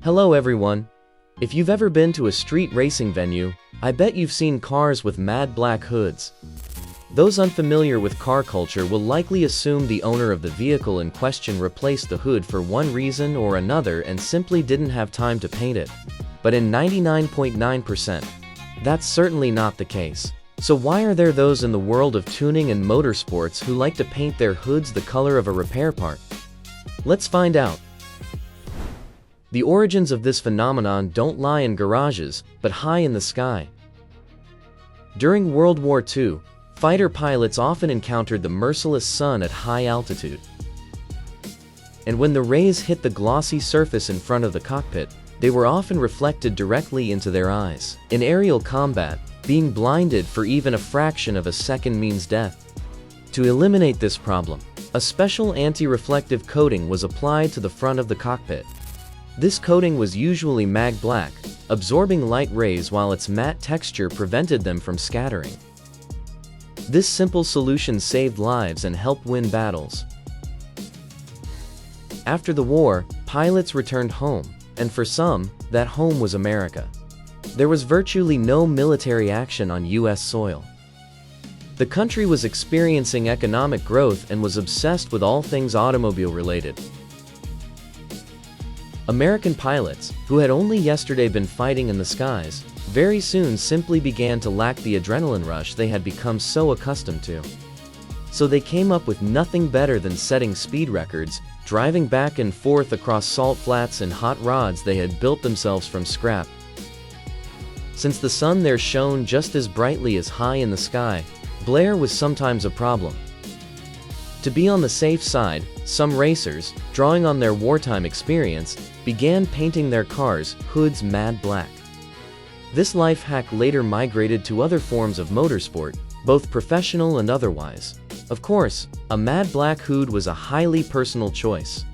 Hello everyone. If you've ever been to a street racing venue, I bet you've seen cars with matte black hoods. Those unfamiliar with car culture will likely assume the owner of the vehicle in question replaced the hood for one reason or another and simply didn't have time to paint it. But in 99.9%, that's certainly not the case. So why are there those in the world of tuning and motorsports who like to paint their hoods the color of a repair part? Let's find out. The origins of this phenomenon don't lie in garages, but high in the sky. During World War II, fighter pilots often encountered the merciless sun at high altitude. And when the rays hit the glossy surface in front of the cockpit, they were often reflected directly into their eyes. In aerial combat, being blinded for even a fraction of a second means death. To eliminate this problem, a special anti-reflective coating was applied to the front of the cockpit. This coating was usually mag black, absorbing light rays while its matte texture prevented them from scattering. This simple solution saved lives and helped win battles. After the war, pilots returned home, and for some, that home was America. There was virtually no military action on U.S. soil. The country was experiencing economic growth and was obsessed with all things automobile-related. American pilots, who had only yesterday been fighting in the skies, very soon simply began to lack the adrenaline rush they had become so accustomed to. So they came up with nothing better than setting speed records, driving back and forth across salt flats in hot rods they had built themselves from scrap. Since the sun there shone just as brightly as high in the sky, glare was sometimes a problem. To be on the safe side, some racers, drawing on their wartime experience, began painting their cars' hoods mad black. This life hack later migrated to other forms of motorsport, both professional and otherwise. Of course, a mad black hood was a highly personal choice.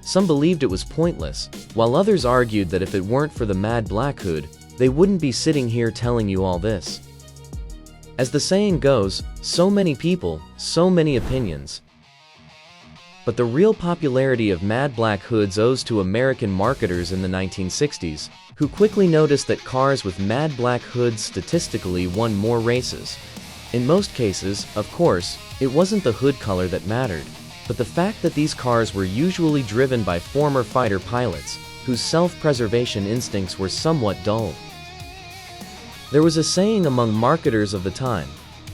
Some believed it was pointless, while others argued that if it weren't for the mad black hood, they wouldn't be sitting here telling you all this. As the saying goes, so many people, so many opinions. But the real popularity of matte black hoods owes to American marketers in the 1960s, who quickly noticed that cars with matte black hoods statistically won more races. In most cases, of course, it wasn't the hood color that mattered, but the fact that these cars were usually driven by former fighter pilots, whose self-preservation instincts were somewhat dulled. There was a saying among marketers of the time,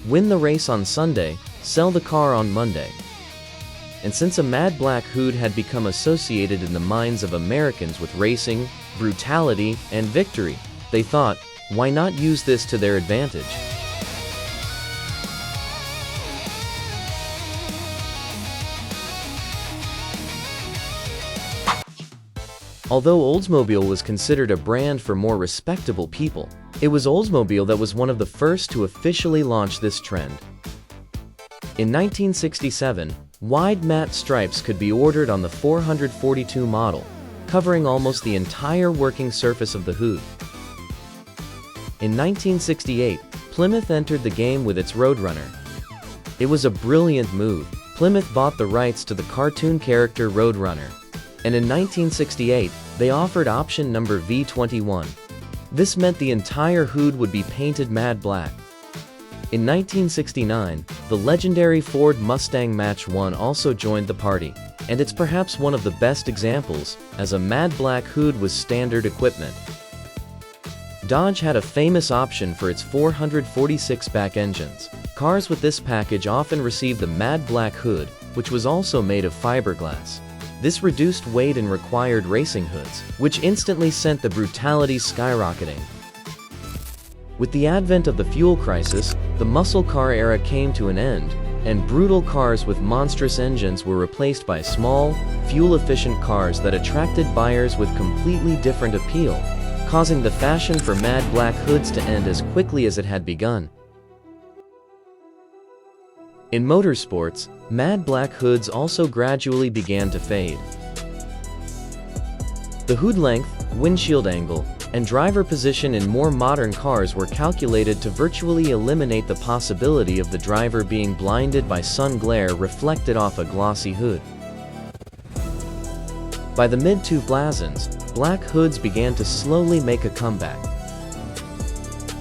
"Win the race on Sunday, sell the car on Monday." And since a mad black hood had become associated in the minds of Americans with racing, brutality, and victory, they thought, why not use this to their advantage? Although Oldsmobile was considered a brand for more respectable people, it was Oldsmobile that was one of the first to officially launch this trend. In 1967, wide matte stripes could be ordered on the 442 model, covering almost the entire working surface of the hood. In 1968, Plymouth entered the game with its Road Runner. It was a brilliant move. Plymouth bought the rights to the cartoon character Road Runner, and in 1968, they offered option number V21. This meant the entire hood would be painted mad black. In 1969, the legendary Ford Mustang Mach 1 also joined the party, and it's perhaps one of the best examples, as a mad black hood was standard equipment. Dodge had a famous option for its 446 back engines. Cars with this package often received the mad black hood, which was also made of fiberglass. This reduced weight and required racing hoods, which instantly sent the brutality skyrocketing. With the advent of the fuel crisis, the muscle car era came to an end, and brutal cars with monstrous engines were replaced by small, fuel-efficient cars that attracted buyers with completely different appeal, causing the fashion for mad black hoods to end as quickly as it had begun. In motorsports, mad black hoods also gradually began to fade. The hood length, windshield angle, and driver position in more modern cars were calculated to virtually eliminate the possibility of the driver being blinded by sun glare reflected off a glossy hood. By the mid-2000s, black hoods began to slowly make a comeback.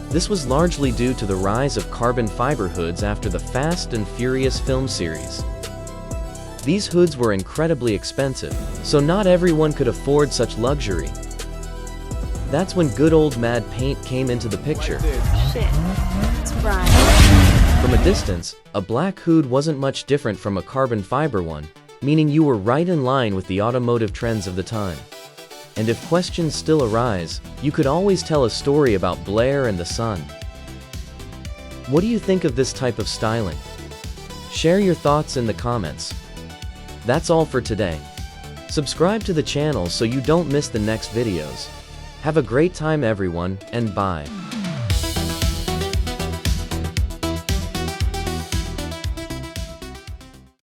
This was largely due to the rise of carbon fiber hoods after the Fast and Furious film series. These hoods were incredibly expensive, so not everyone could afford such luxury. That's when good old matte paint came into the picture. Shit. It's right. From a distance, a black hood wasn't much different from a carbon fiber one, meaning you were right in line with the automotive trends of the time. And if questions still arise, you could always tell a story about Blair and the Sun. What do you think of this type of styling? Share your thoughts in the comments. That's all for today. Subscribe to the channel so you don't miss the next videos. Have a great time everyone, and bye.